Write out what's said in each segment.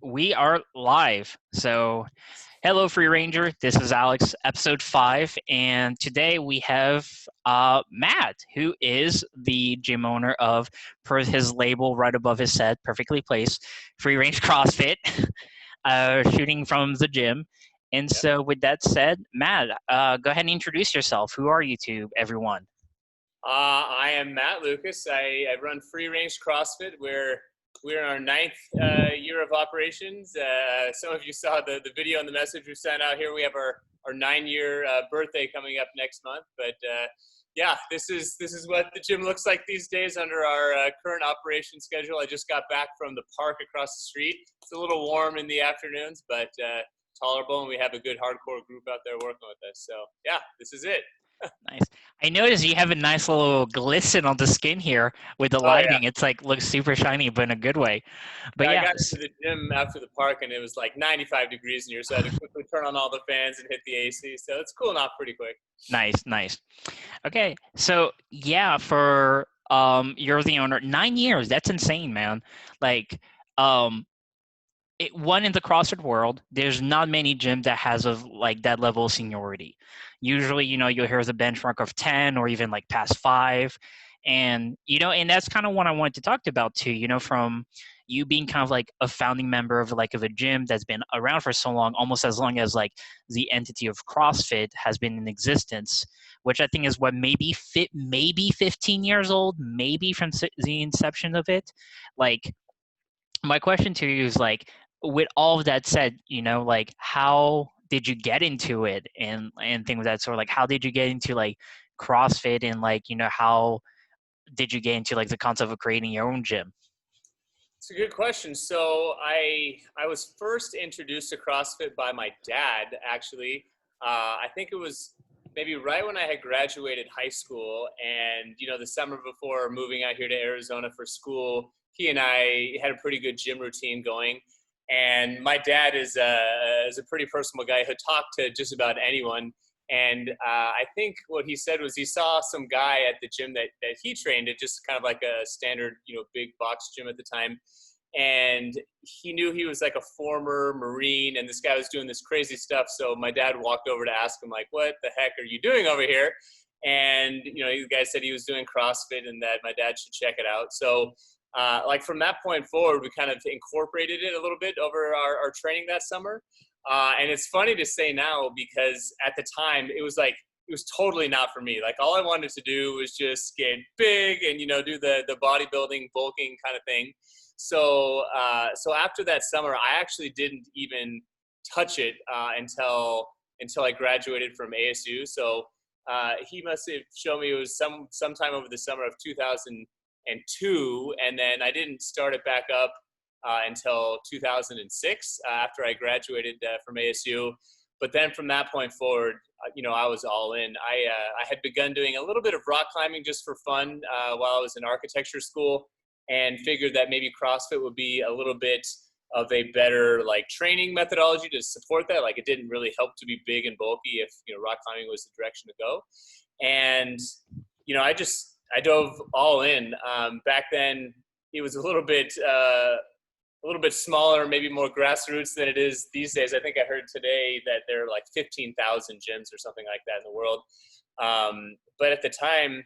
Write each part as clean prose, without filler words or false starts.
We are live. So, hello, Free Ranger. This is Alex, episode 5. And today we have Matt, who is the gym owner of, per his label right above his head, perfectly placed, Free Range CrossFit, shooting from the gym. And Yep. so, with that said, Matt, go ahead and introduce yourself. Who are you to everyone? I am Matt Lucas. I run Free Range CrossFit. We're in our ninth year of operations. Some of you saw the video and the message we sent out here. We have our 9-year birthday coming up next month. But yeah, this is what the gym looks like these days under our current operation schedule. I just got back from the park across the street. It's a little warm in the afternoons, but tolerable, and we have a good hardcore group out there working with us. So yeah, this is it. Nice. I noticed you have a nice little glisten on the skin here with the Oh yeah. lighting. It's like looks super shiny, but in a good way. But Yeah, I yeah, got into the gym after the park and it was like 95 degrees in here, so I had to quickly turn on all the fans and hit the AC. So it's cooling off pretty quick. nice, nice. Okay, so yeah, for you're the owner, 9 years. That's insane, man. Like, um, one in the CrossFit world, there's not many gyms that has of like that level of seniority. Usually, you'll hear the benchmark of 10 or even like past 5. And and that's kind of what I wanted to talk about too, from you being kind of like a founding member of a gym that's been around for so long as like the entity of CrossFit has been in existence, which I think is what maybe 15 years old, maybe from the inception of it. Like, my question to you is like, with all of that said, like, how did you get into it and things of that sort? Like, how did you get into like CrossFit, and like, how did you get into like the concept of creating your own gym? It's a good question. So I was first introduced to CrossFit by my dad, actually. I think it was maybe right when I had graduated high school, and the summer before moving out here to Arizona for school, he and I had a pretty good gym routine going. And my dad is a pretty personable guy. He'll talk to just about anyone. And I think what he said was he saw some guy at the gym that he trained at, just kind of like a standard, big box gym at the time. And he knew he was like a former Marine, and this guy was doing this crazy stuff. So my dad walked over to ask him, like, what the heck are you doing over here? And, the guy said he was doing CrossFit and that my dad should check it out. So, like from that point forward, we kind of incorporated it a little bit over our training that summer. And it's funny to say now because at the time it was totally not for me. Like all I wanted to do was just get big and do the bodybuilding bulking kind of thing. So after that summer, I actually didn't even touch it until I graduated from ASU. So he must have shown me it was sometime over the summer of 2002, and then I didn't start it back up until 2006 after I graduated from ASU. But then from that point forward, I was all in. I had begun doing a little bit of rock climbing just for fun while I was in architecture school, and figured that maybe CrossFit would be a little bit of a better like training methodology to support that. Like it didn't really help to be big and bulky if rock climbing was the direction to go. And I dove all in. Back then, it was a little bit smaller, maybe more grassroots than it is these days. I think I heard today that there are like 15,000 gyms or something like that in the world. But at the time,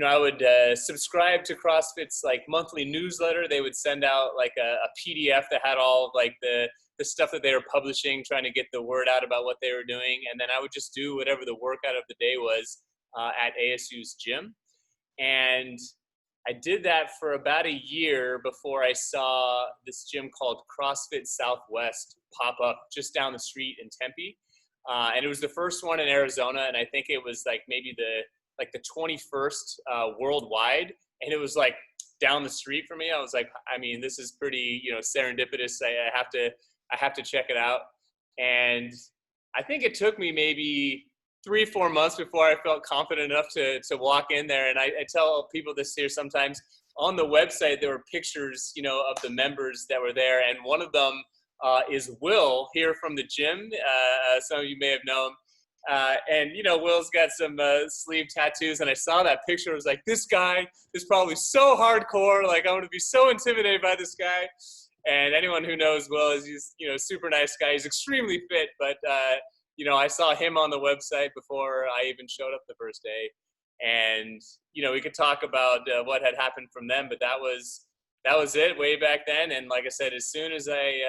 I would subscribe to CrossFit's like monthly newsletter. They would send out like a PDF that had all of like the stuff that they were publishing, trying to get the word out about what they were doing. And then I would just do whatever the workout of the day was at ASU's gym. And I did that for about a year before I saw this gym called CrossFit Southwest pop up just down the street in Tempe. And it was the first one in Arizona. And I think it was like maybe the 21st worldwide. And it was like down the street for me. I was like, I mean, this is pretty, serendipitous. I have to check it out. And I think it took me maybe 3-4 months before I felt confident enough to walk in there. And I tell people this here sometimes. On the website, there were pictures, of the members that were there. And one of them is Will here from the gym. Some of you may have known. And Will's got some sleeve tattoos, and I saw that picture. I was like, this guy is probably so hardcore. Like, I'm going to be so intimidated by this guy. And anyone who knows Will is he's super nice guy. He's extremely fit, but I saw him on the website before I even showed up the first day, and we could talk about what had happened from them, but that was it way back then. And like I said, as soon as I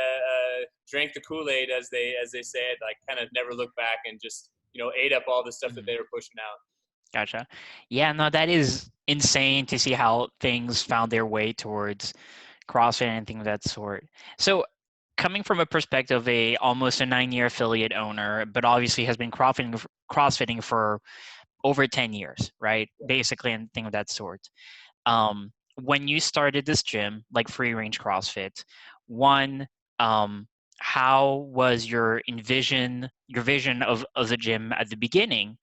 drank the Kool-Aid, as they say it, I kind of never looked back and just ate up all the stuff that Mhm. they were pushing out. Gotcha. Yeah, no, that is insane to see how things found their way towards CrossFit and anything of that sort. So, coming from a perspective of almost a 9-year affiliate owner, but obviously has been CrossFitting for over 10 years, right? Basically, and thing of that sort. When you started this gym, like free range CrossFit, one, how was your vision of the gym at the beginning,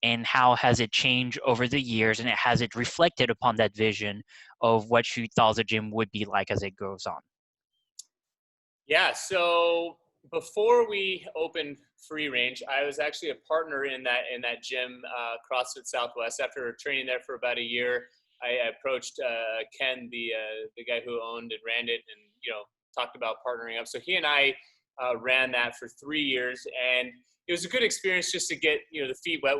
and how has it changed over the years, and has it reflected upon that vision of what you thought the gym would be like as it goes on? Yeah, so before we opened free range, I was actually a partner in that gym, CrossFit Southwest. After training there for about a year, I approached Ken, the guy who owned and ran it, and talked about partnering up. So he and I ran that for 3 years, and it was a good experience just to get the feet wet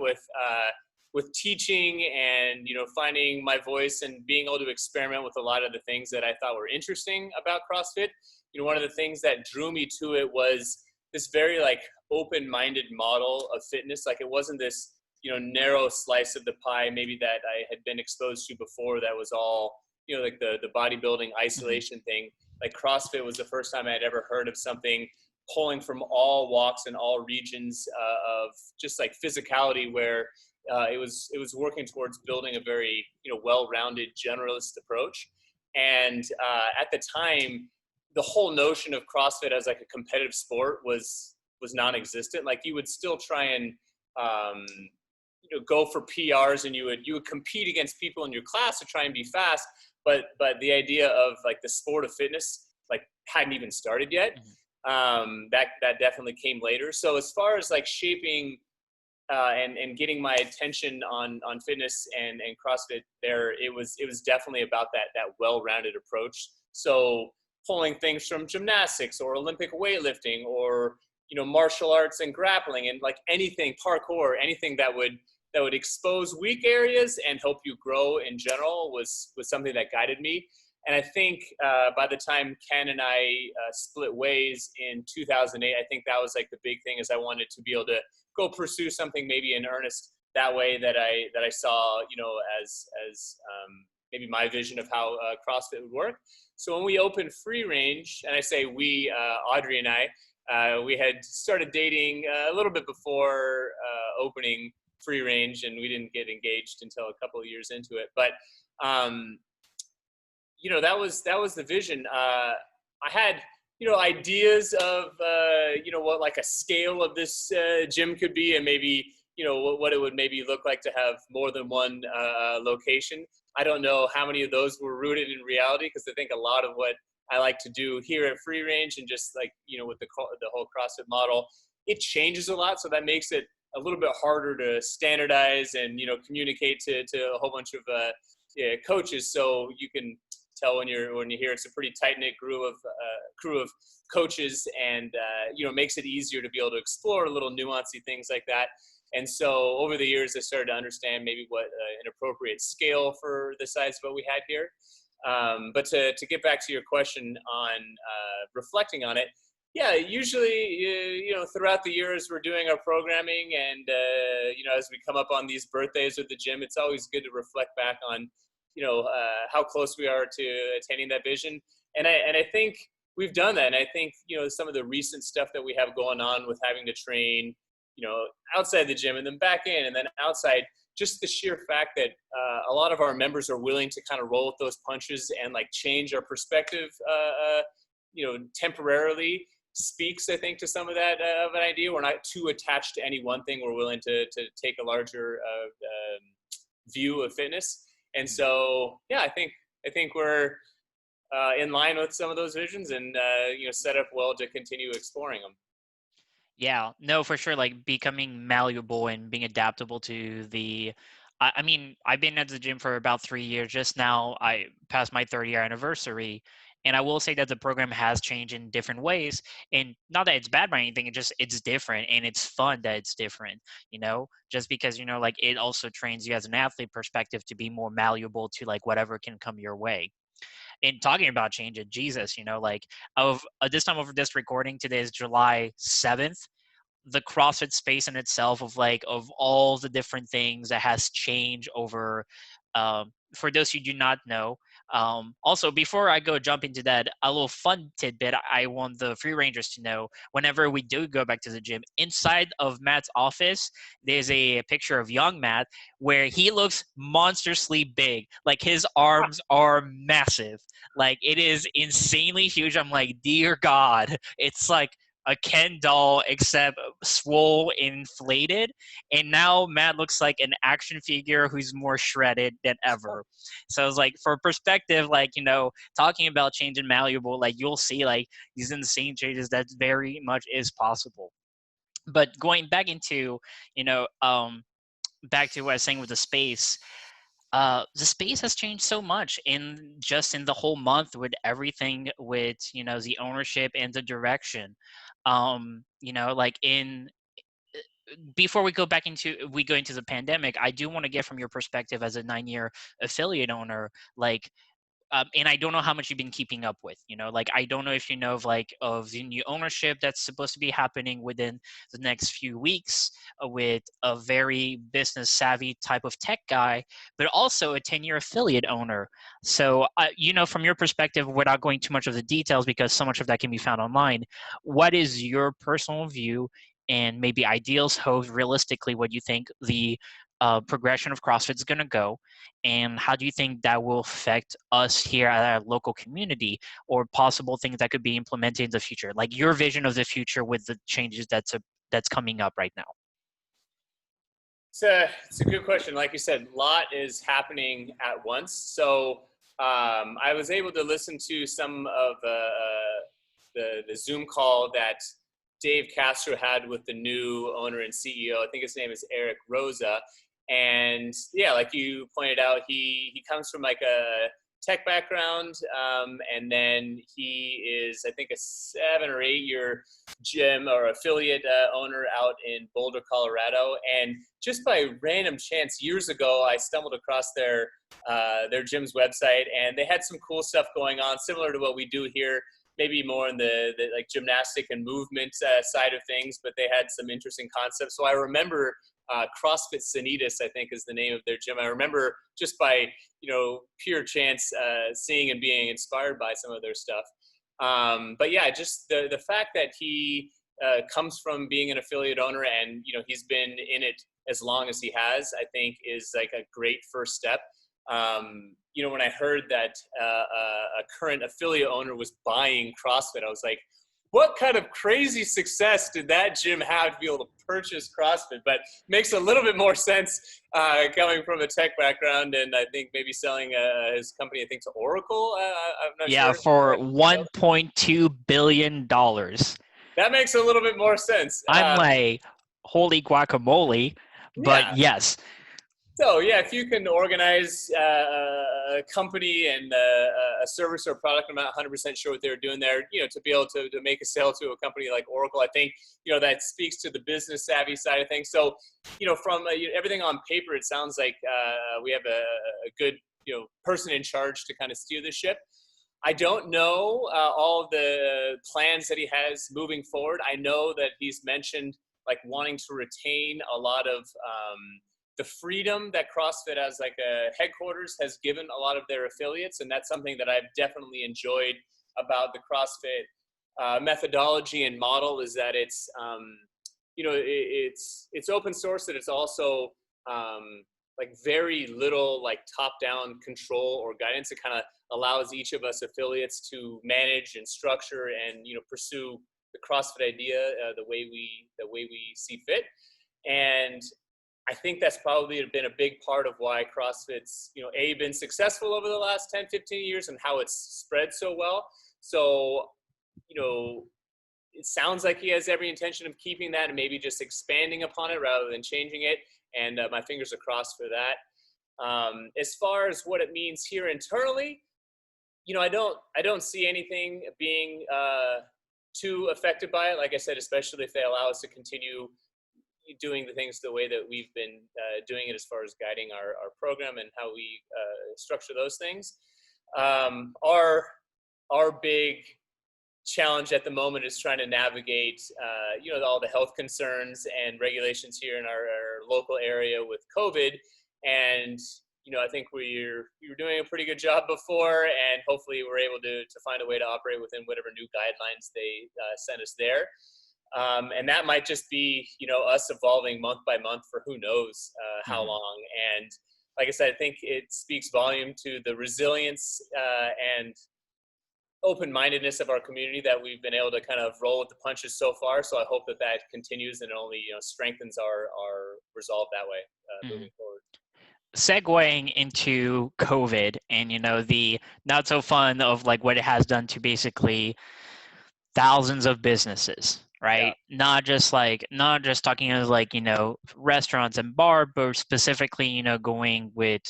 with teaching, and finding my voice and being able to experiment with a lot of the things that I thought were interesting about CrossFit. One of the things that drew me to it was this very like open-minded model of fitness. Like, it wasn't this narrow slice of the pie maybe that I had been exposed to before, that was all like the bodybuilding Hmm. isolation thing. Like, CrossFit was the first time I had ever heard of something pulling from all walks and all regions of just like physicality, where it was working towards building a very well-rounded generalist approach. And at the time, the whole notion of CrossFit as like a competitive sport was non-existent. Like, you would still try and um, go for PRs, and you would compete against people in your class to try and be fast. But the idea of like the sport of fitness like hadn't even started yet. Hmm. That definitely came later. So as far as like shaping and getting my attention on fitness and CrossFit, there it was definitely about that well-rounded approach. So pulling things from gymnastics or Olympic weightlifting, or martial arts and grappling, and like anything parkour, anything that would expose weak areas and help you grow in general, was something that guided me. And I think by the time Ken and I split ways in 2008, I think that was like the big thing, is I wanted to be able to go pursue something maybe in earnest that way, that I saw maybe my vision of how CrossFit would work. So when we opened free range, and I say we, Audrey and I, we had started dating a little bit before opening free range, and we didn't get engaged until a couple of years into it. But um, that was the vision. I had ideas of what like a scale of this gym could be, and maybe what it would maybe look like to have more than one location. I don't know how many of those were rooted in reality, because I think a lot of what I like to do here at Free Range, and just like with the whole CrossFit model, it changes a lot, so that makes it a little bit harder to standardize and communicate to a whole bunch of yeah, coaches. So you can tell when you hear it's a pretty tight knit crew of coaches, and makes it easier to be able to explore little nuancy things like that. And so over the years, I started to understand maybe what an appropriate scale for the size of what we had here. But to get back to your question on reflecting on it, yeah, usually throughout the years we're doing our programming, and as we come up on these birthdays with the gym, it's always good to reflect back on how close we are to attaining that vision. And I think we've done that. And I think some of the recent stuff that we have going on with having to train outside the gym and then back in and then outside, just the sheer fact that a lot of our members are willing to kind of roll with those punches and like change our perspective temporarily, speaks, I think, to some of that of an idea. We're not too attached to any one thing. We're willing to take a larger view of fitness. And so, yeah, I think we're in line with some of those visions, and set up well to continue exploring them. Yeah, no, for sure. Like becoming malleable and being adaptable to the. I mean, I've been at the gym for about 3 years. Just now, I passed my 30-year anniversary, And I will say that the program has changed in different ways. And not that it's bad by anything, it's different, and it's fun that it's different, just because, like, it also trains you as an athlete perspective to be more malleable to like whatever can come your way. And talking about changing, Jesus, like, of this time of this recording, today is July 7th. The CrossFit space in itself, of all the different things that has changed over, for those who do not know. Also, before I go jump into that, a little fun tidbit I want the free rangers to know: whenever we do go back to the gym, inside of Matt's office, there's a picture of young Matt where he looks monstrously big. Like, his arms are massive. Like, it is insanely huge. I'm like, dear God, it's like a Ken doll, except swole, inflated. And now Matt looks like an action figure who's more shredded than ever. So it's like, for perspective, like, talking about changing malleable, like, you'll see like these insane changes that very much is possible. But going back into, back to what I was saying with the space has changed so much in the whole month, with everything, with the ownership and the direction. Like, in before we go into the pandemic, I do want to get from your perspective as a 9-year affiliate owner, like, and I don't know how much you've been keeping up with, like, I don't know if you know of the new ownership that's supposed to be happening within the next few weeks, with a very business savvy type of tech guy, but also a 10-year affiliate owner. So, from your perspective, without going too much of the details, because so much of that can be found online, what is your personal view and maybe ideals, how realistically what you think the progression of CrossFit is going to go, and how do you think that will affect us here at our local community, or possible things that could be implemented in the future, like your vision of the future with the changes that's coming up right now? It's a good question. Like you said, a lot is happening at once. So I was able to listen to some of the Zoom call that Dave Castro had with the new owner and CEO. I think his name is Eric Rosa. And yeah, like you pointed out, he comes from like a tech background, and then he is, I think, a 7 or 8 year gym or affiliate owner out in Boulder, Colorado. And just by random chance, years ago, I stumbled across their gym's website, and they had some cool stuff going on, similar to what we do here. Maybe more in the like gymnastic and movement side of things, but they had some interesting concepts. So I remember CrossFit Sanitas, I think, is the name of their gym. I remember just by pure chance seeing and being inspired by some of their stuff. But yeah, just the fact that he comes from being an affiliate owner, and he's been in it as long as he has, I think is like a great first step. When I heard that a current affiliate owner was buying CrossFit, I was like, what kind of crazy success did that gym have to be able to purchase CrossFit? But makes a little bit more sense coming from a tech background, and I think maybe selling his company, I think, to Oracle. I'm not Yeah, sure. for $1.2 billion. That makes a little bit more sense. I'm like, holy guacamole. But Yeah. yes. So yeah, if you can organize a company and a service or a product, I'm not 100% sure what they're doing there, to be able to make a sale to a company like Oracle, I think, that speaks to the business savvy side of things. So, from everything on paper, it sounds like we have a good, person in charge to kind of steer the ship. I don't know all of the plans that he has moving forward. I know that he's mentioned like wanting to retain a lot of the freedom that CrossFit as like a headquarters has given a lot of their affiliates. And that's something that I've definitely enjoyed about the CrossFit methodology and model, is that it's, it's open source, that it's also like very little like top-down control or guidance. It kind of allows each of us affiliates to manage and structure and, pursue the CrossFit idea the way we see fit. And I think that's probably been a big part of why CrossFit's, been successful over the last 10, 15 years, and how it's spread so well. So, it sounds like he has every intention of keeping that and maybe just expanding upon it rather than changing it. And my fingers are crossed for that. As far as what it means here internally, I don't see anything being too affected by it. Like I said, especially if they allow us to continue doing the things the way that we've been doing it, as far as guiding our program and how we structure those things. Our big challenge at the moment is trying to navigate, all the health concerns and regulations here in our local area with COVID. And, I think we were doing a pretty good job before, and hopefully we're able to find a way to operate within whatever new guidelines they sent us there. And that might just be, us evolving month by month for who knows how Mhm. long. And like I said, I think it speaks volume to the resilience and open-mindedness of our community that we've been able to kind of roll with the punches so far. So I hope that continues and only strengthens our resolve that way moving Mhm. forward. Segueing into COVID and the not so fun of like what it has done to basically thousands of businesses, Yeah. right? Not just talking as like restaurants and bar, but specifically going with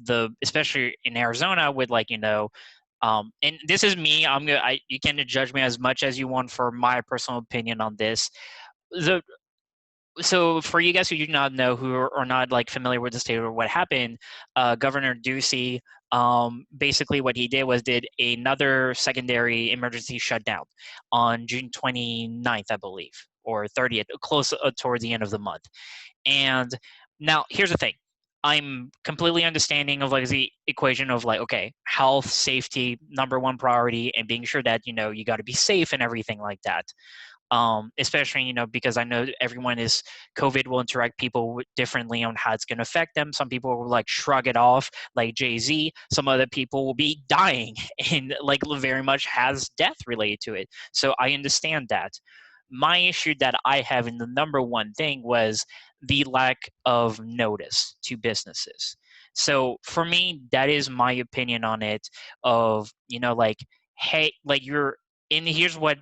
the, especially in Arizona, with like and this is me. You can judge me as much as you want for my personal opinion on this. The So for you guys who do not know, who are not like familiar with the state or what happened, Governor Ducey, basically what he did another secondary emergency shutdown on June 29th, I believe, or 30th, close toward the end of the month. And now here's the thing. I'm completely understanding of like the equation of like, okay, health, safety, number one priority, and being sure that you got to be safe and everything like that. Especially because I know everyone is COVID will interact people differently on how it's going to affect them. Some people will like shrug it off, like Jay-Z. Some other people will be dying and like very much has death related to it. So I understand that. My issue that I have in the number one thing was the lack of notice to businesses. So for me, that is my opinion on it. Of like, hey, like you're and here's what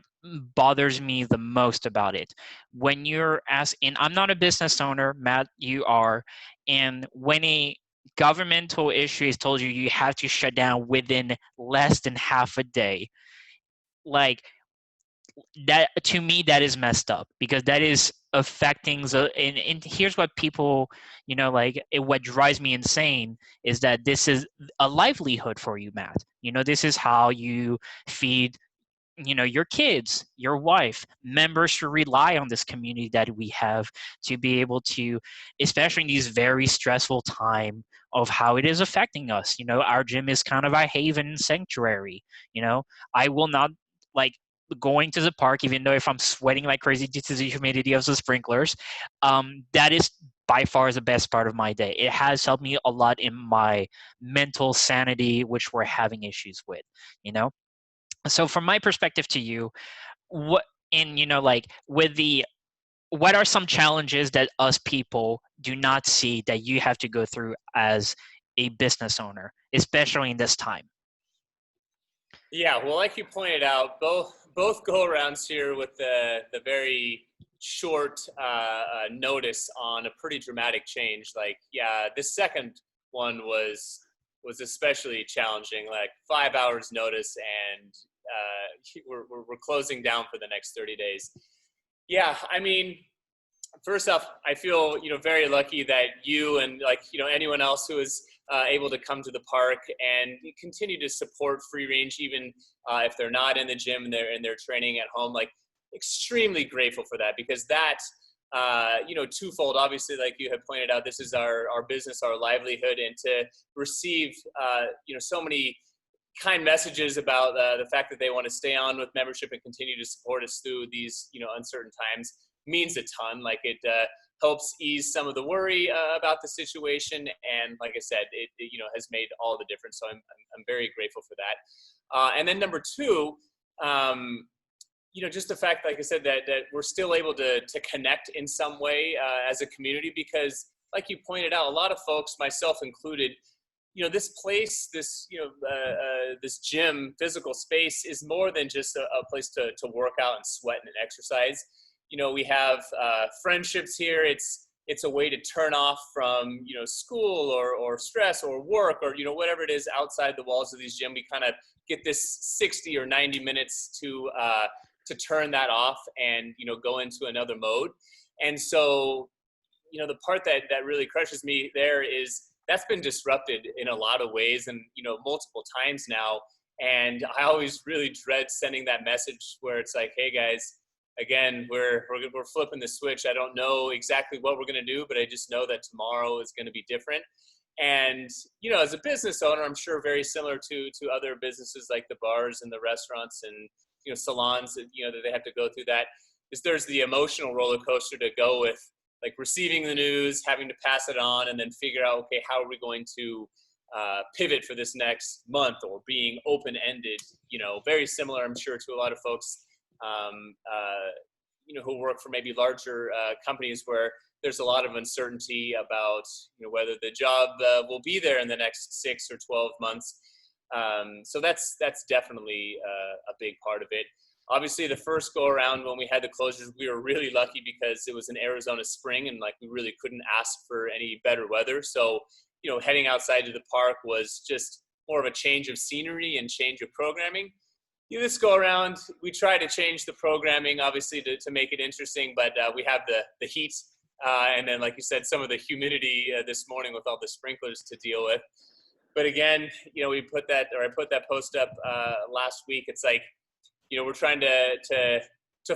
bothers me the most about it. When you're asking, I'm not a business owner, Matt, you are, and when a governmental issue is told you have to shut down within less than half a day, like that, to me that is messed up, because that is affecting and here's what people what drives me insane is that this is a livelihood for you, Matt. This is how you feed your kids, your wife, members who rely on this community that we have to be able to, especially in these very stressful time of how it is affecting us. Our gym is kind of a haven sanctuary. I will not like going to the park, even though if I'm sweating like crazy due to the humidity of the sprinklers. That is by far the best part of my day. It has helped me a lot in my mental sanity, which we're having issues with. you know so from my perspective to you, what in like with the what are some challenges that us people do not see that you have to go through as a business owner, especially in this time? Yeah, well, like you pointed out, both go arounds here with the very short notice on a pretty dramatic change. Like, yeah, this second one was especially challenging. Like 5 hours notice, and we're closing down for the next 30 days. Yeah, I mean, first off, I feel very lucky that you and anyone else who is able to come to the park and continue to support free range, even if they're not in the gym and they're training at home. Like, extremely grateful for that, because that twofold. Obviously, like you had pointed out, this is our business, our livelihood, and to receive so many kind messages about the fact that they want to stay on with membership and continue to support us through these uncertain times means a ton. Like, it helps ease some of the worry about the situation, and like I said, it has made all the difference. So I'm very grateful for that. And then number two, just the fact, like I said, that we're still able to connect in some way as a community, because like you pointed out, a lot of folks, myself included, this place, this gym, physical space, is more than just a place to work out and sweat and exercise. We have friendships here. It's it's a way to turn off from, school or stress or work or, whatever it is outside the walls of these gym. We kind of get this 60 or 90 minutes to turn that off and, go into another mode. And so, the part that really crushes me there is that's been disrupted in a lot of ways and, multiple times now. And I always really dread sending that message where it's like, hey guys, again, we're flipping the switch. I don't know exactly what we're going to do, but I just know that tomorrow is going to be different. And, as a business owner, I'm sure very similar to other businesses like the bars and the restaurants and, salons that, that they have to go through that, is there's the emotional roller coaster to go with, like receiving the news, having to pass it on, and then figure out, okay, how are we going to pivot for this next month, or being open-ended, very similar, I'm sure, to a lot of folks, who work for maybe larger companies where there's a lot of uncertainty about, whether the job will be there in the next 6 or 12 months. So that's definitely a big part of it. Obviously, the first go around when we had the closures, we were really lucky because it was an Arizona spring and we really couldn't ask for any better weather. So, heading outside to the park was just more of a change of scenery and change of programming. This go around, we try to change the programming, obviously, to make it interesting, but we have the heat. And then, like you said, some of the humidity this morning with all the sprinklers to deal with. But again, I put that post up last week. It's like, we're trying to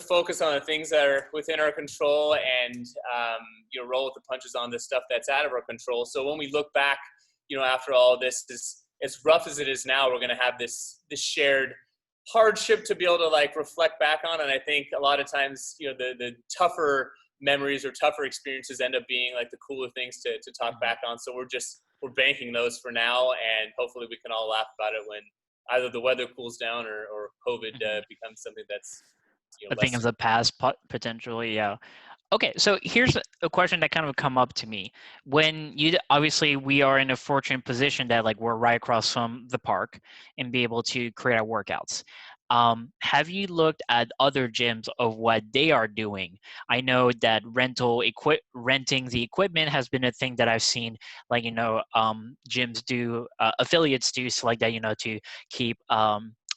focus on the things that are within our control and, roll with the punches on the stuff that's out of our control. So when we look back, after all this, as rough as it is now, we're going to have this shared hardship to be able to reflect back on. And I think a lot of times, the tougher memories or tougher experiences end up being the cooler things to talk back on. So we're banking those for now, and hopefully we can all laugh about it when either the weather cools down or COVID becomes something that's a thing of the past, potentially. Yeah. Okay, so here's a question that kind of come up to me. When obviously we are in a fortunate position that we're right across from the park and be able to create our workouts. Have you looked at other gyms of what they are doing? I know that renting the equipment has been a thing that I've seen, gyms do, affiliates do, so that, to keep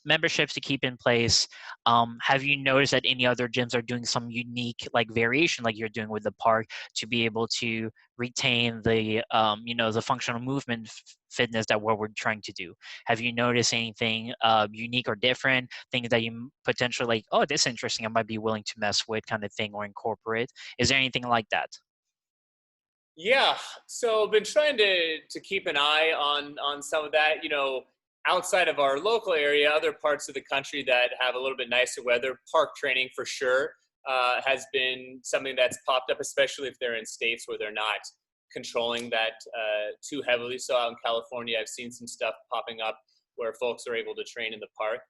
memberships to keep in place. Have you noticed that any other gyms are doing some unique variation like you're doing with the park to be able to retain the the functional movement fitness that what we're trying to do? Have you noticed anything unique or different, things that you potentially oh, this is interesting, I might be willing to mess with kind of thing or incorporate? Is there anything like that? Yeah, so I've been trying to keep an eye on some of that. Outside of our local area, other parts of the country that have a little bit nicer weather, park training for sure has been something that's popped up, especially if they're in states where they're not controlling that too heavily. So out in California, I've seen some stuff popping up where folks are able to train in the park.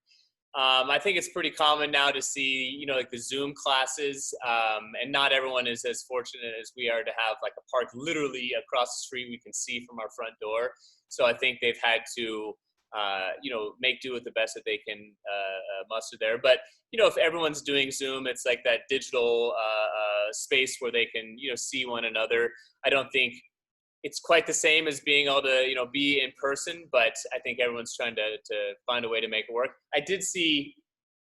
I think it's pretty common now to see, the Zoom classes, and not everyone is as fortunate as we are to have a park literally across the street we can see from our front door. So I think they've had to make do with the best that they can muster there. But, if everyone's doing Zoom, it's like that digital space where they can, see one another. I don't think it's quite the same as being able to, be in person, but I think everyone's trying to find a way to make it work. I did see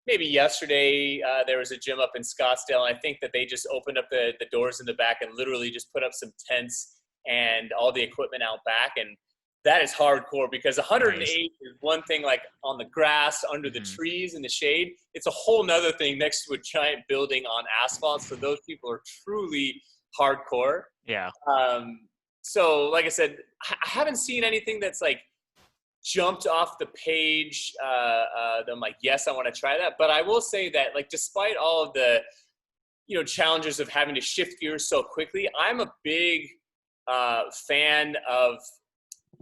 maybe yesterday there was a gym up in Scottsdale. And I think that they just opened up the doors in the back and literally just put up some tents and all the equipment out back. And that is hardcore because 108 Nice. is one thing on the grass, under the trees, in the shade. It's a whole nother thing next to a giant building on asphalt. So those people are truly hardcore. Yeah. So like I said, I haven't seen anything that's jumped off the page. That I'm yes, I want to try that. But I will say that despite all of the, challenges of having to shift gears so quickly, I'm a big fan of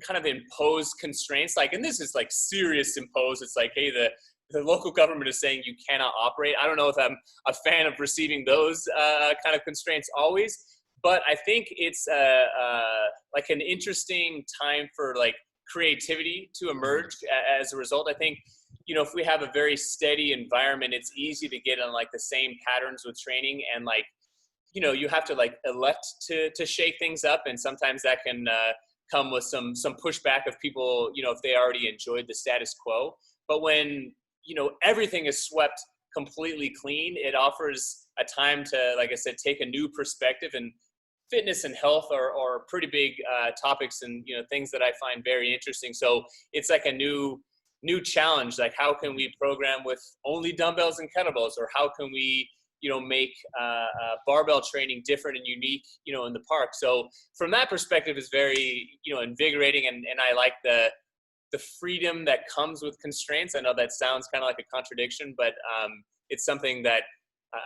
kind of imposed constraints. And this is serious imposed. It's hey, the local government is saying you cannot operate. I don't know if I'm a fan of receiving those kind of constraints always, but I think it's an interesting time for creativity to emerge as a result. I think, if we have a very steady environment, it's easy to get on the same patterns with training and you have to like elect to shake things up, and sometimes that can come with some pushback of people, if they already enjoyed the status quo. But when everything is swept completely clean, it offers a time to, like I said, take a new perspective. And fitness and health are pretty big topics, and things that I find very interesting. So it's like a new challenge. Like, how can we program with only dumbbells and kettlebells, or how can we make barbell training different and unique in the park? So from that perspective, is very invigorating, and I like the freedom that comes with constraints. I know that sounds kind of like a contradiction, but it's something that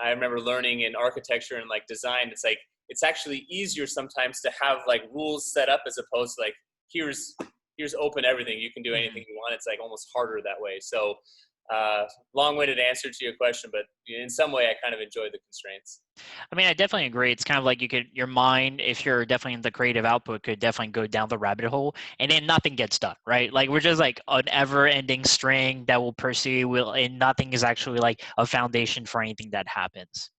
I remember learning in architecture and like design. It's like, it's actually easier sometimes to have like rules set up, as opposed to like, here's open everything, you can do anything you want. It's like almost harder that way. So long-winded answer to your question, but in some way I kind of enjoy the constraints. I mean, I definitely agree. It's kind of like your mind, if you're definitely in the creative output, could definitely go down the rabbit hole, and then nothing gets done, right? Like, we're just like an ever-ending string that will pursue, and nothing is actually like a foundation for anything that happens.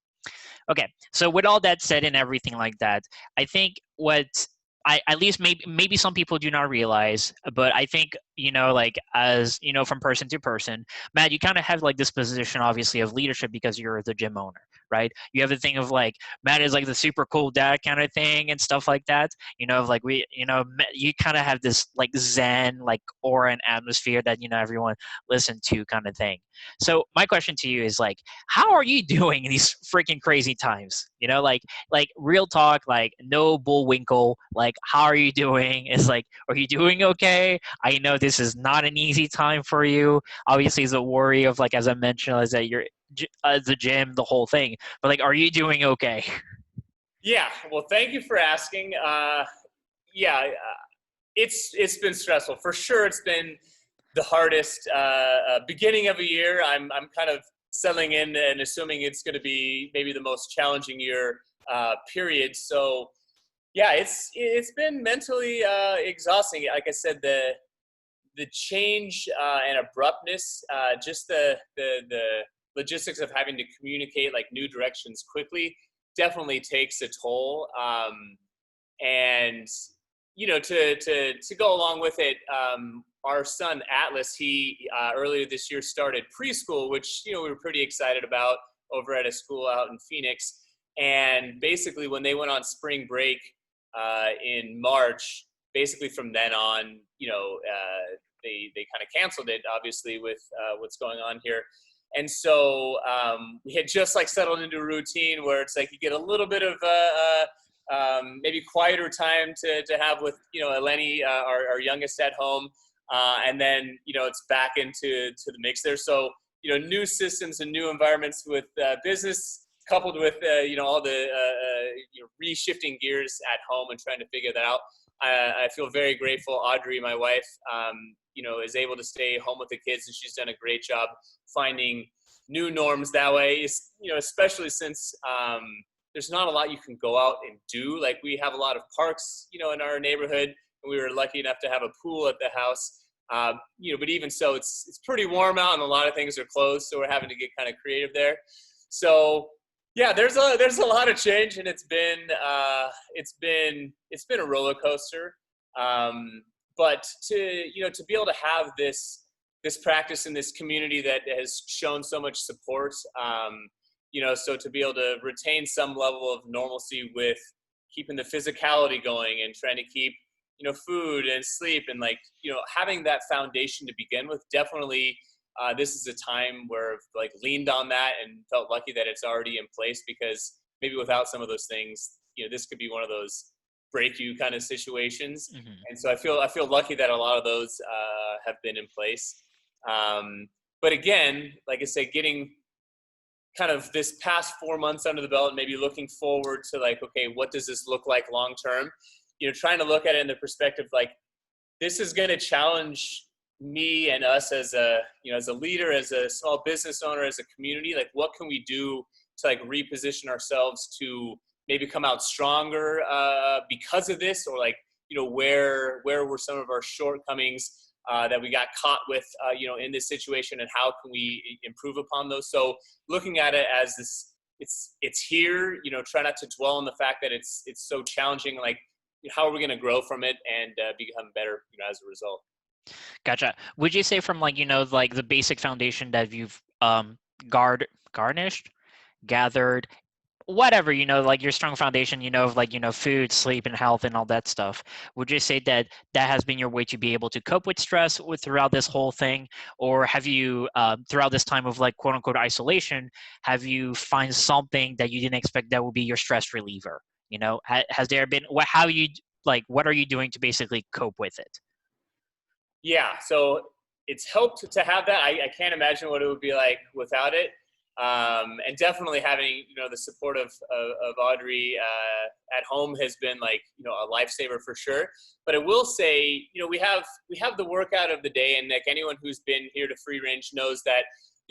Okay, so with all that said and everything like that, I think what at least maybe some people do not realize, but I think, like, as from person to person, Matt, you kind of have like this position, obviously, of leadership because you're the gym owner, right? You have the thing of like, Matt is like the super cool dad kind of thing and stuff like that. Of like, you kind of have this like Zen, like, aura and atmosphere that everyone listen to kind of thing. So my question to you is like, how are you doing in these freaking crazy times? Like real talk, like no bullwinkle. Like, how are you doing? It's like, are you doing okay? I know this is not an easy time for you. Obviously, the worry of, like, as I mentioned, is that you're the gym, the whole thing. But like, are you doing okay? Yeah, well, thank you for asking. Yeah, it's been stressful for sure. It's been the hardest beginning of a year. I'm kind of settling in and assuming it's going to be maybe the most challenging year period. So yeah, it's been mentally exhausting. Like I said, the change and abruptness, just the logistics of having to communicate like new directions quickly, definitely takes a toll. And to go along with it, our son Atlas, he earlier this year started preschool, which we were pretty excited about, over at a school out in Phoenix. And basically, when they went on spring break in March, basically from then on, they kind of canceled it, obviously, with what's going on here. And so we had just like settled into a routine where it's like you get a little bit of maybe quieter time to have with Eleni, our youngest, at home, and then it's back into the mix there. So new systems and new environments with business, coupled with all the reshifting gears at home and trying to figure that out. I feel very grateful. Audrey, my wife, is able to stay home with the kids, and she's done a great job finding new norms that way. Especially since there's not a lot you can go out and do. Like, we have a lot of parks, in our neighborhood, and we were lucky enough to have a pool at the house. But even so, it's pretty warm out, and a lot of things are closed, so we're having to get kind of creative there. So yeah, there's a lot of change, and it's been a roller coaster. But to be able to have this practice in this community that has shown so much support, so to be able to retain some level of normalcy with keeping the physicality going and trying to keep food and sleep, and like having that foundation to begin with, definitely. This is a time where I've like leaned on that and felt lucky that it's already in place, because maybe without some of those things, this could be one of those break you kind of situations. Mm-hmm. And so I feel lucky that a lot of those have been in place. But again, like I said, getting kind of this past 4 months under the belt, maybe looking forward to like, okay, what does this look like long term? Trying to look at it in the perspective, like, this is going to challenge me and us as a leader, as a small business owner, as a community. Like, what can we do to like reposition ourselves to maybe come out stronger because of this, or like where were some of our shortcomings that we got caught with in this situation, and how can we improve upon those? So looking at it as this it's here. Try not to dwell on the fact that it's so challenging. Like, how are we going to grow from it and become better, as a result? Gotcha. Would you say from like, like the basic foundation that you've garnished, gathered, whatever, like your strong foundation, of like, food, sleep, and health and all that stuff. Would you say that that has been your way to be able to cope with stress throughout this whole thing? Or have you, throughout this time of like quote unquote isolation, have you find something that you didn't expect that would be your stress reliever? Has there been, what are you doing to basically cope with it? Yeah, so it's helped to have that. I can't imagine what it would be like without it. And definitely having the support of Audrey at home has been like a lifesaver for sure. But I will say we have the workout of the day, and like anyone who's been here to Free Range knows that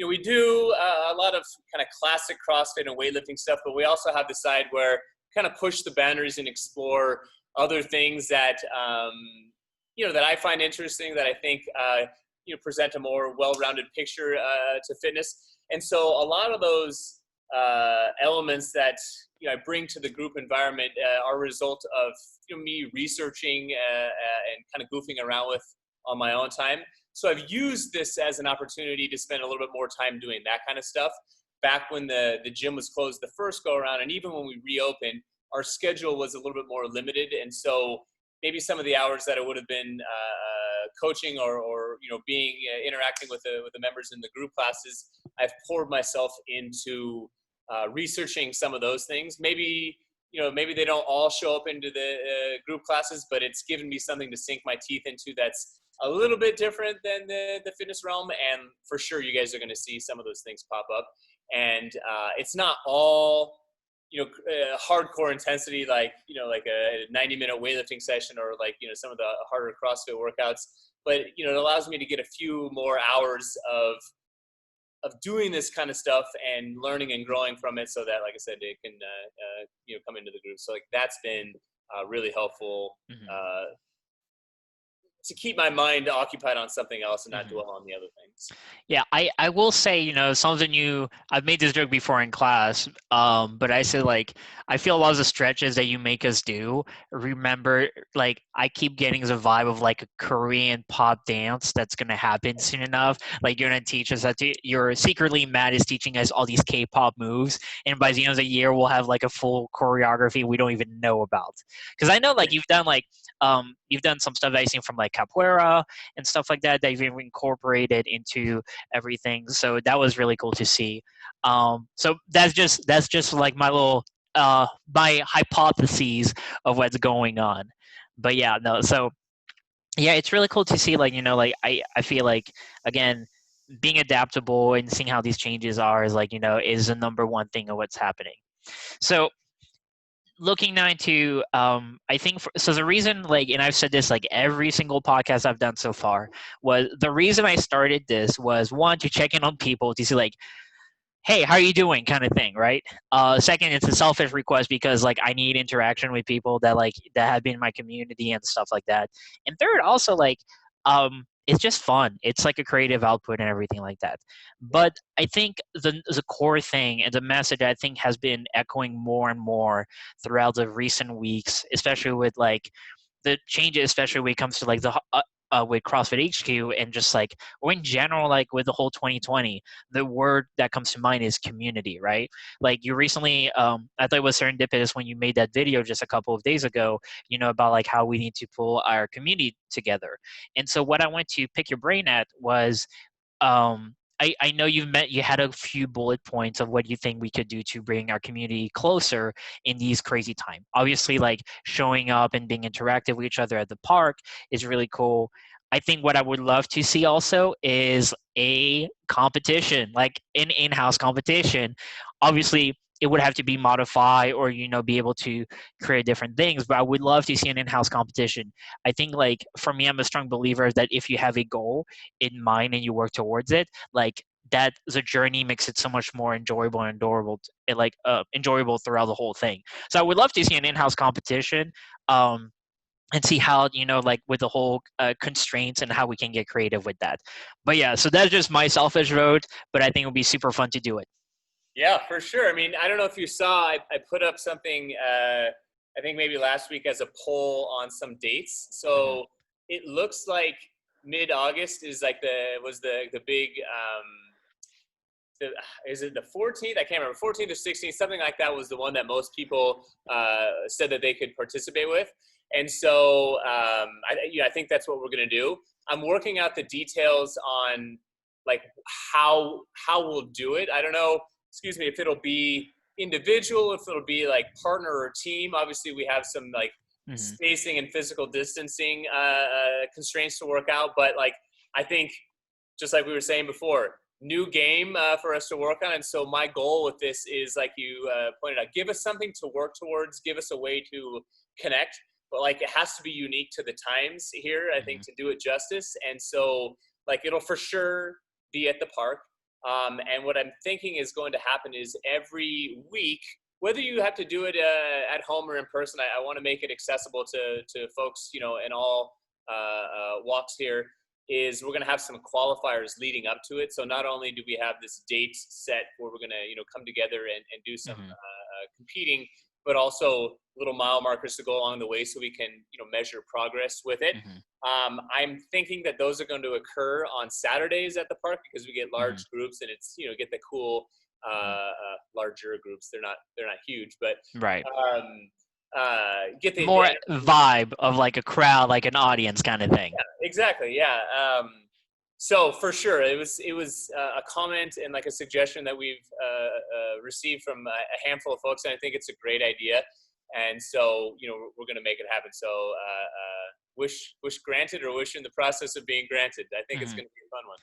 we do a lot of kind of classic CrossFit and weightlifting stuff, but we also have the side where kind of push the boundaries and explore other things that that I find interesting, that I think present a more well-rounded picture to fitness. And so a lot of those elements that I bring to the group environment are a result of me researching and kind of goofing around with on my own time. So I've used this as an opportunity to spend a little bit more time doing that kind of stuff. Back when the gym was closed the first go around, and even when we reopened, our schedule was a little bit more limited. And so maybe some of the hours that I would have been coaching or being interacting with the members in the group classes, I've poured myself into researching some of those things. Maybe they don't all show up into the group classes, but it's given me something to sink my teeth into that's a little bit different than the fitness realm. And for sure, you guys are going to see some of those things pop up. And it's not all hardcore intensity, like a 90-minute weightlifting session, or like some of the harder CrossFit workouts, but it allows me to get a few more hours of doing this kind of stuff and learning and growing from it, so that, like I said, it can come into the group. So like that's been really helpful to keep my mind occupied on something else and not dwell on the other things. Yeah, I will say, something I've made this joke before in class, but I say, like, I feel a lot of the stretches that you make us do, remember, like, I keep getting the vibe of like a Korean pop dance that's going to happen soon enough. Like, you're going to teach us you're secretly Matt is teaching us all these K-pop moves. And by the end of the year, we'll have like a full choreography we don't even know about. Because I know like you've done some stuff that I've seen from like capoeira and stuff like that you've incorporated into everything. So that was really cool to see. So that's just like my little my hypotheses of what's going on. But yeah, no. So yeah, it's really cool to see, like, like I feel like, again, being adaptable and seeing how these changes are is like, is the number one thing of what's happening. So looking now into I think so the reason, like, and I've said this like every single podcast I've done so far, was the reason I started this was, one, to check in on people to see, like, hey, how are you doing, kind of thing, right? Second, it's a selfish request because, like, I need interaction with people that have been in my community and stuff like that. And third, also, like, it's just fun. It's like a creative output and everything like that. But I think the core thing and the message I think has been echoing more and more throughout the recent weeks, especially with like the changes, especially when it comes to like the with CrossFit HQ, and just like, or in general, like with the whole 2020, the word that comes to mind is community, right? Like, you recently, I thought it was serendipitous when you made that video just a couple of days ago, about like how we need to pull our community together. And so what I went to pick your brain at was, I know you had a few bullet points of what you think we could do to bring our community closer in these crazy times. Obviously, like, showing up and being interactive with each other at the park is really cool. I think what I would love to see also is a competition, like an in-house competition. Obviously, it would have to be modified or, be able to create different things, but I would love to see an in-house competition. I think, like, for me, I'm a strong believer that if you have a goal in mind and you work towards it, like, that the journey makes it so much more enjoyable and adorable, enjoyable throughout the whole thing. So I would love to see an in-house competition, and see how, like, with the whole constraints and how we can get creative with that. But yeah, so that's just my selfish vote, but I think it would be super fun to do it. Yeah, for sure. I mean, I don't know if you saw, I put up something, I think maybe last week as a poll on some dates. Hmm. So it looks like mid-August is like the big, the, is it the 14th? I can't remember, 14th or 16th, something like that was the one that most people said that they could participate with. And so I think that's what we're going to do. I'm working out the details on like how we'll do it. I don't know, excuse me, if it'll be individual, if it'll be like partner or team. Obviously, we have some like Hmm. spacing and physical distancing constraints to work out, but like I think just like we were saying before, new game for us to work on. And so my goal with this is, like you pointed out, give us something to work towards, give us a way to connect, but like it has to be unique to the times here, I think, Hmm. to do it justice. And so like it'll for sure be at the park. And what I'm thinking is going to happen is every week, whether you have to do it at home or in person, I want to make it accessible to folks, you know, in all walks here, is we're going to have some qualifiers leading up to it. So not only do we have this date set where we're going to, you know, come together and do some Hmm. competing, but also little mile markers to go along the way so we can, you know, measure progress with it. Hmm. I'm thinking that those are going to occur on Saturdays at the park because we get Hmm. large groups and it's, you know, get the cool larger groups. They're not huge, but Right. um, get the More energy. vibe of like a crowd, like an audience kind of thing. Exactly. Yeah. So for sure, it was a comment and like a suggestion that we've received from a handful of folks, and I think it's a great idea. And so, you know, we're going to make it happen. So wish granted, or wish in the process of being granted. I think it's Hmm. going to be a fun one.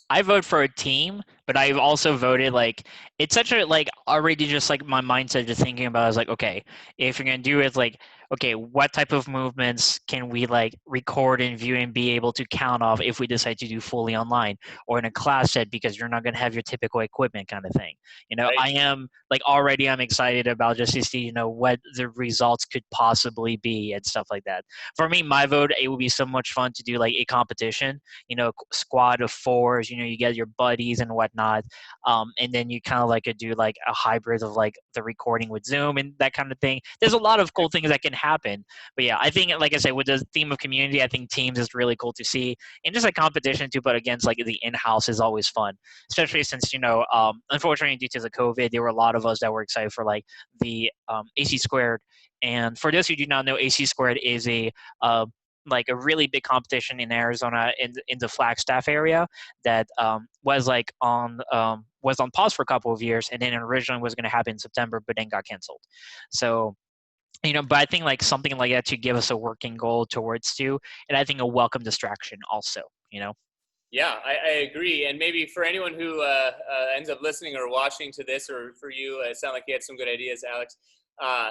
I vote for a team, but I've also voted like it's such a like already just like my mindset just thinking about is like, okay, if you're gonna do it, like, okay, what type of movements can we like record and view and be able to count off if we decide to do fully online or in a class set because you're not gonna have your typical equipment kind of thing. Right. I am like already I'm excited about just to see, what the results could possibly be and stuff like that. For me, my vote, it would be so much fun to do like a competition, squad of fours, you get your buddies and whatnot. And then you kind of like do like a hybrid of like the recording with Zoom and that kind of thing. There's a lot of cool things that can happen. But yeah, I think, like I said, with the theme of community, I think teams is really cool to see. And just like competition too, but against like the in-house is always fun, especially since, unfortunately due to the COVID, there were a lot of us that were excited for like the AC squared. And for those who do not know, AC squared is uh, like a really big competition in Arizona in the Flagstaff area that was on pause for a couple of years, and then originally was going to happen in September, but then got canceled. So, but I think like something like that to give us a working goal towards too, and I think a welcome distraction also. Yeah, I agree. And maybe for anyone who ends up listening or watching to this, or for you, it sounded like you had some good ideas, Alex. Uh,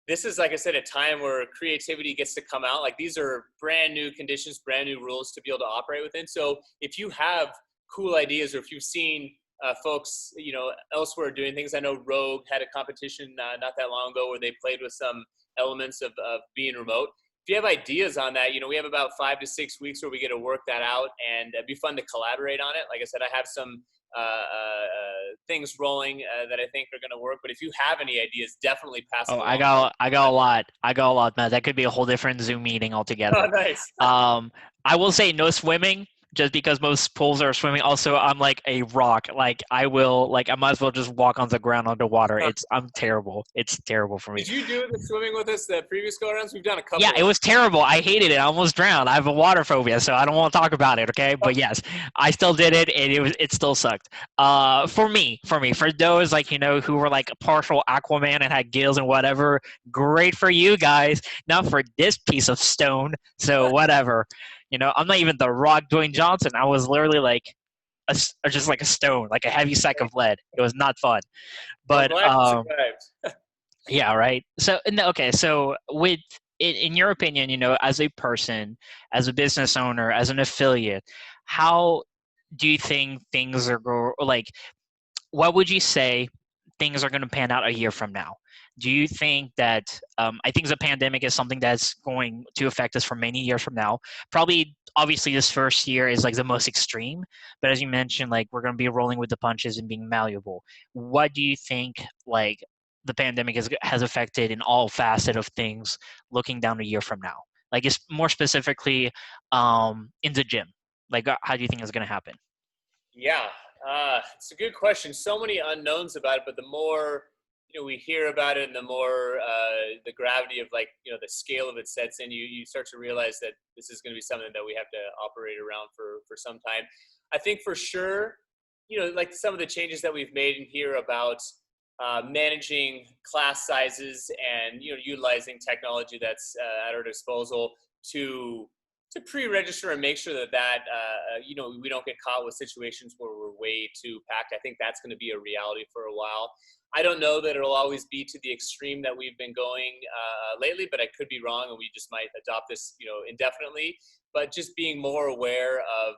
this is, like I said, a time where creativity gets to come out. Like these are brand new conditions, brand new rules to be able to operate within. So if you have cool ideas, or if you've seen folks, elsewhere doing things, I know Rogue had a competition not that long ago where they played with some elements of being remote. If you have ideas on that, we have about 5 to 6 weeks where we get to work that out, and it'd be fun to collaborate on it. Like I said, I have some things rolling that I think are going to work. But if you have any ideas, definitely pass Oh, them I along. got I got a lot. I got a lot, man. That could be a whole different Zoom meeting Oh, altogether. nice. I will say no swimming, just because most pools are swimming. Also, I'm like a rock. Like I might as well just walk on the ground underwater. I'm terrible. It's terrible for me. Did you do the swimming with us the previous go rounds? We've done a Yeah, couple it of was terrible. I hated it. I almost drowned. I have a water phobia, so I don't want to talk about it. Okay, them. but yes, I still did it, and it still sucked. For those like who were like partial Aquaman and had gills and whatever, great for you guys. Not for this piece of stone. So whatever. I'm not even the Rock Dwayne Johnson. I was literally like just like a stone, like a heavy sack of lead. It was not fun. Well, But glad you survived. yeah, right. So, okay, so in your opinion, as a person, as a business owner, as an affiliate, how do you think things are like? What would you say things are going to pan out a year from now? Do you think that I think the pandemic is something that's going to affect us for many years from now? Probably, obviously, this first year is like the most extreme, but as you mentioned, like we're going to be rolling with the punches and being malleable. What do you think, like the pandemic has affected in all facet of things, looking down a year from now? Like, it's more specifically in the gym. Like, how do you think it's going to happen? Yeah, it's a good question. So many unknowns about it, but the more we hear about it, and the more the gravity of the scale of it sets in, you start to realize that this is going to be something that we have to operate around for some time. I think for sure, like some of the changes that we've made in here about managing class sizes and utilizing technology that's at our disposal to pre-register and make sure that we don't get caught with situations where we're way too packed. I think that's going to be a reality for a while. I don't know that it'll always be to the extreme that we've been going lately, but I could be wrong, and we just might adopt this indefinitely. But just being more aware of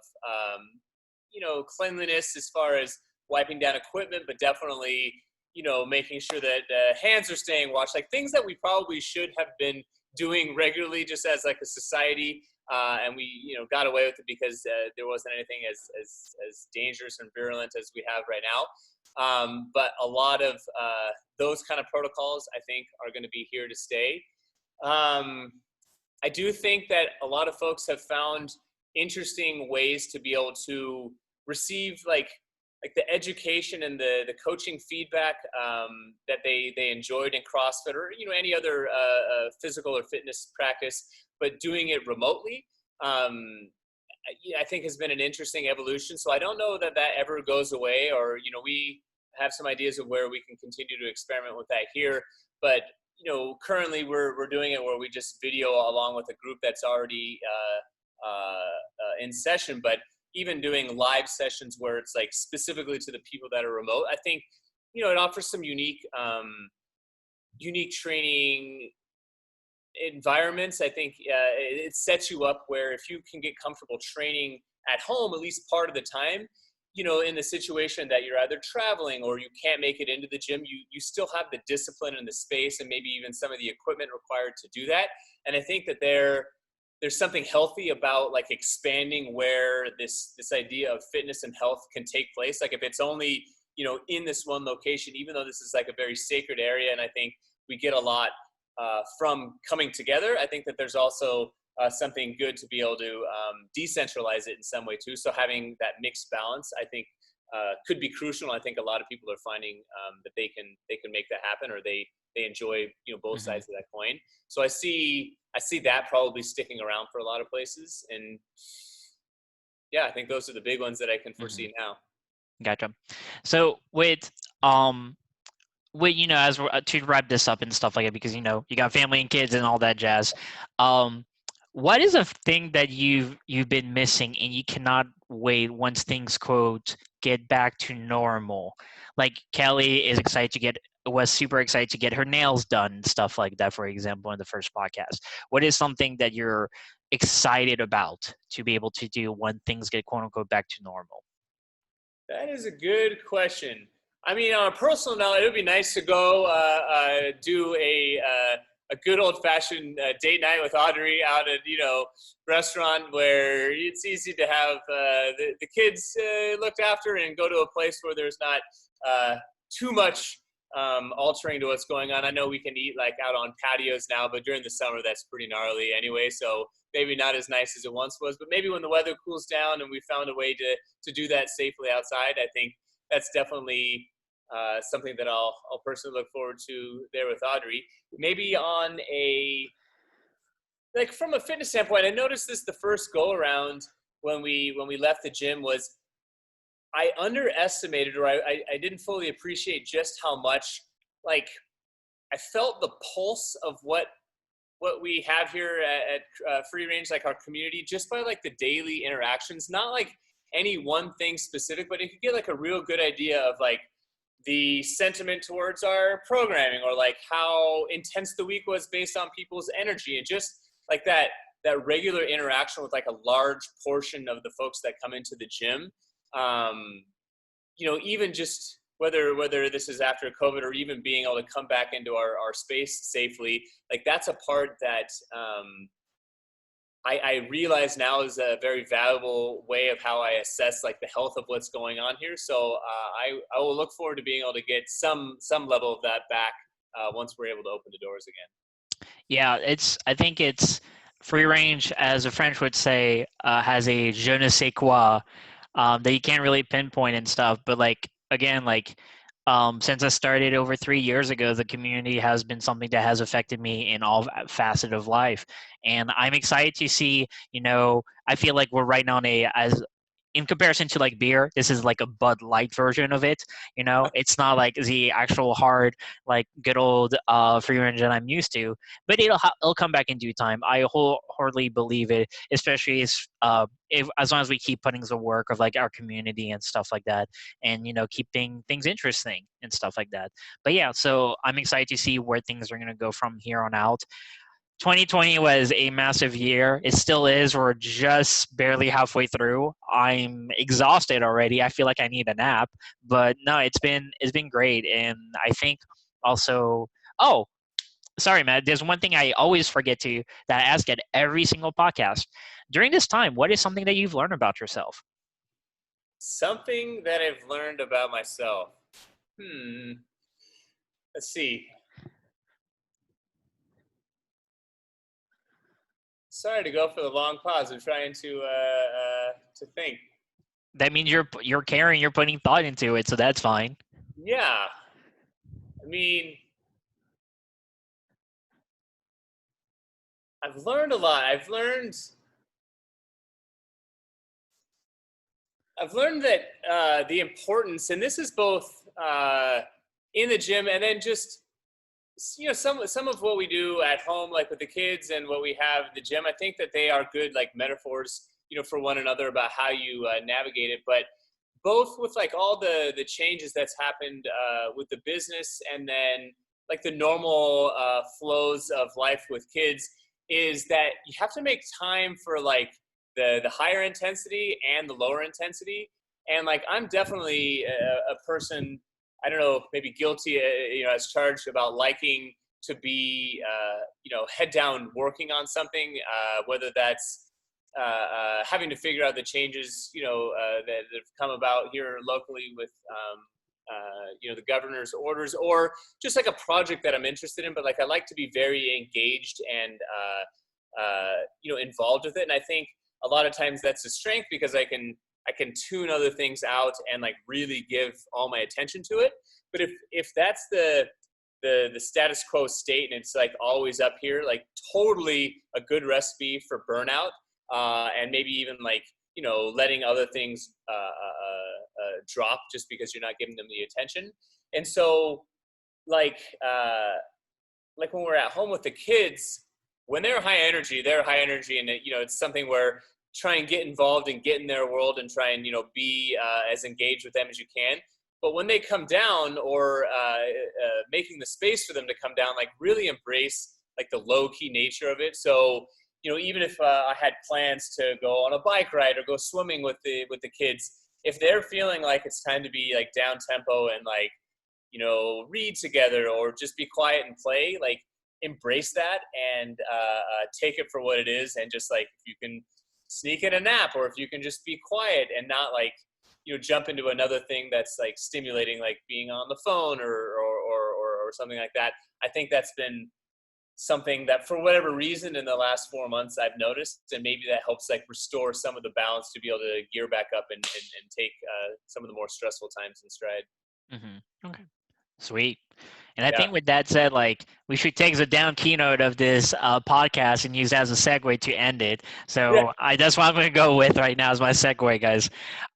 cleanliness as far as wiping down equipment, but definitely making sure that hands are staying washed, like things that we probably should have been doing regularly just as like a society. And we, got away with it because there wasn't anything as dangerous and virulent as we have right now. But a lot of those kind of protocols, I think, are going to be here to stay. I do think that a lot of folks have found interesting ways to be able to receive like the education and the coaching feedback that they enjoyed in CrossFit or any other physical or fitness practice, but doing it remotely, I think has been an interesting evolution. So I don't know that ever goes away, or we have some ideas of where we can continue to experiment with that here. But currently we're doing it where we just video along with a group that's already in session. But even doing live sessions where it's like specifically to the people that are remote, I think it offers some unique training environments. I think it sets you up where if you can get comfortable training at home at least part of the time, in the situation that you're either traveling or you can't make it into the gym, you still have the discipline and the space and maybe even some of the equipment required to do that. And I think that there's something healthy about like expanding where this idea of fitness and health can take place. Like if it's only, in this one location, even though this is like a very sacred area, and I think we get a lot from coming together, I think that there's also something good to be able to decentralize it in some way too. So having that mixed balance, I think could be crucial. I think a lot of people are finding that they can make that happen, or they enjoy both Mm-hmm. sides of that coin. So I see that probably sticking around for a lot of places, and yeah, I think those are the big ones that I can Mm-hmm. foresee now. Gotcha. So with as we're to wrap this up and stuff like that, because you got family and kids and all that jazz. What is a thing that you've been missing and you cannot wait once things quote get back to normal? Like Kelly was super excited to get her nails done and stuff like that, for example, in the first podcast. What is something that you're excited about to be able to do when things get quote unquote back to normal? That is a good question. I mean, on a personal note, it would be nice to go do a good old fashioned date night with Audrey out at restaurant where it's easy to have the kids looked after and go to a place where there's not too much altering to what's going on. I know we can eat like out on patios now, but during the summer that's pretty gnarly anyway. So maybe not as nice as it once was, but maybe when the weather cools down and we found a way to do that safely outside, I think that's definitely something that I'll personally look forward to there with Audrey. Maybe on from a fitness standpoint, I noticed this the first go around when we left the gym was I underestimated, or I didn't fully appreciate just how much like I felt the pulse of what we have here at Free Range, like our community, just by like the daily interactions, not like any one thing specific, but you could get like a real good idea of like the sentiment towards our programming, or like how intense the week was based on people's energy, and just like that regular interaction with like a large portion of the folks that come into the gym. Even just whether this is after COVID or even being able to come back into our space safely, like that's a part that I realize now is a very valuable way of how I assess like the health of what's going on here. So I will look forward to being able to get some level of that back once we're able to open the doors again. Yeah, I think it's free range, as the French would say, has a je ne sais quoi that you can't really pinpoint and stuff. But like again, like since I started over 3 years ago, the community has been something that has affected me in all facet of life, and I'm excited to see. I feel like we're right now on a as in comparison to like beer, this is like a Bud Light version of it. It's not like the actual hard, like good old free range that I'm used to, but it'll come back in due time. I wholeheartedly believe it, especially if as long as we keep putting the work of like our community and stuff like that, and keeping things interesting and stuff like that. But yeah, so I'm excited to see where things are gonna go from here on out. 2020 was a massive year. It still is. We're just barely halfway through. I'm exhausted already. I feel like I need a nap. But no, it's been great. And I think also, oh, sorry, Matt. There's one thing I always forget to that I ask at every single podcast. During this time, what is something that you've learned about yourself? Something that I've learned about myself. Let's see. Sorry to go for the long pause. I'm trying to think. That means you're caring, you're putting thought into it, so that's fine. Yeah, I mean, I've learned a lot. I've learned that the importance, and this is both in the gym and then just some of what we do at home, like with the kids and what we have in the gym. I think that they are good like metaphors, for one another about how you navigate it. But both with like all the changes that's happened with the business and then like the normal flows of life with kids, is that you have to make time for like the higher intensity and the lower intensity. And like I'm definitely a person, I don't know, maybe guilty, as charged about liking to be, head down working on something, whether that's having to figure out the changes, that have come about here locally with, the governor's orders, or just like a project that I'm interested in. But like I like to be very engaged and, involved with it. And I think a lot of times that's a strength because I can tune other things out and like really give all my attention to it. But if that's the status quo state and it's like always up here, like totally a good recipe for burnout, and maybe even like letting other things drop just because you're not giving them the attention. And so like when we're at home with the kids, when they're high energy, and it's something where try and get involved and get in their world and try and be as engaged with them as you can. But when they come down, or making the space for them to come down, like really embrace like the low key nature of it. So even if I had plans to go on a bike ride or go swimming with the kids, if they're feeling like it's time to be like down tempo and like read together or just be quiet and play, like embrace that and take it for what it is. And just like if you can sneak in a nap, or if you can just be quiet and not like jump into another thing that's like stimulating, like being on the phone or something like that. I think that's been something that for whatever reason in the last 4 months I've noticed, and maybe that helps like restore some of the balance to be able to gear back up and take some of the more stressful times in stride. Okay. Sweet. And I Yeah. think with that said, like we should take the down keynote of this podcast and use that as a segue to end it. Yeah. So that's what I'm going to go with right now as my segue, guys.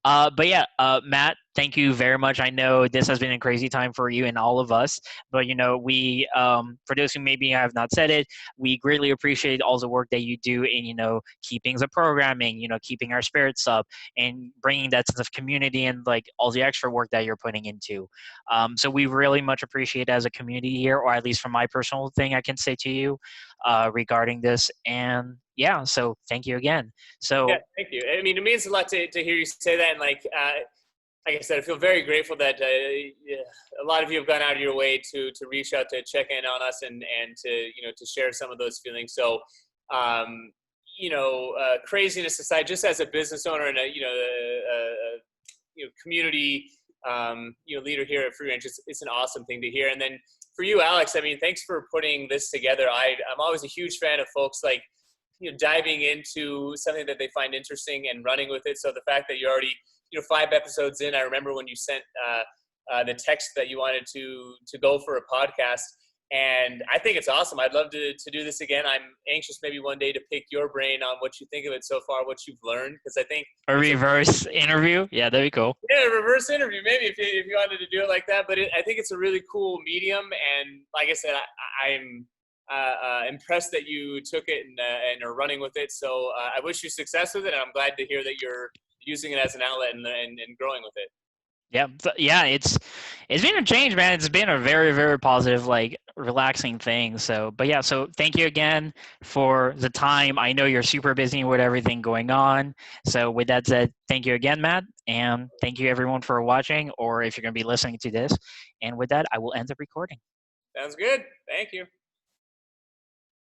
But yeah, Matt, thank you very much. I know this has been a crazy time for you and all of us, but we, for those who maybe have not said it, we greatly appreciate all the work that you do in, keeping the programming, keeping our spirits up and bringing that sense of community and like all the extra work that you're putting into. So we really much appreciate it as a community here, or at least from my personal thing I can say to you regarding this. And yeah, so thank you again. Yeah, So thank you. I mean, it means a lot to hear you say that. And like like I said, I feel very grateful that a lot of you have gone out of your way to reach out to check in on us and to to share some of those feelings. So, um, craziness aside, just as a business owner and a community leader here at Free Range, it's an awesome thing to hear. And then for you, Alex, I mean, thanks for putting this together. I'm always a huge fan of folks like diving into something that they find interesting and running with it. So the fact that you're already 5 episodes in, I remember when you sent the text that you wanted to go for a podcast, and I think it's awesome. I'd love to do this again. I'm anxious maybe one day to pick your brain on what you think of it so far, what you've learned, because I think A reverse interview? Yeah, that'd be cool. yeah, reverse interview maybe if you wanted to do it like that. But I think it's a really cool medium, and like I said, I'm impressed that you took it and are running with it. So I wish you success with it, and I'm glad to hear that you're using it as an outlet and growing with it. Yeah, yeah, it's been a change, man. It's been a very, very positive, like relaxing thing. So, but yeah, so thank you again for the time. I know you're super busy with everything going on. So with that said, thank you again, Matt, and thank you everyone for watching, or if you're going to be listening to this. And with that, I will end the recording. Sounds good. Thank you.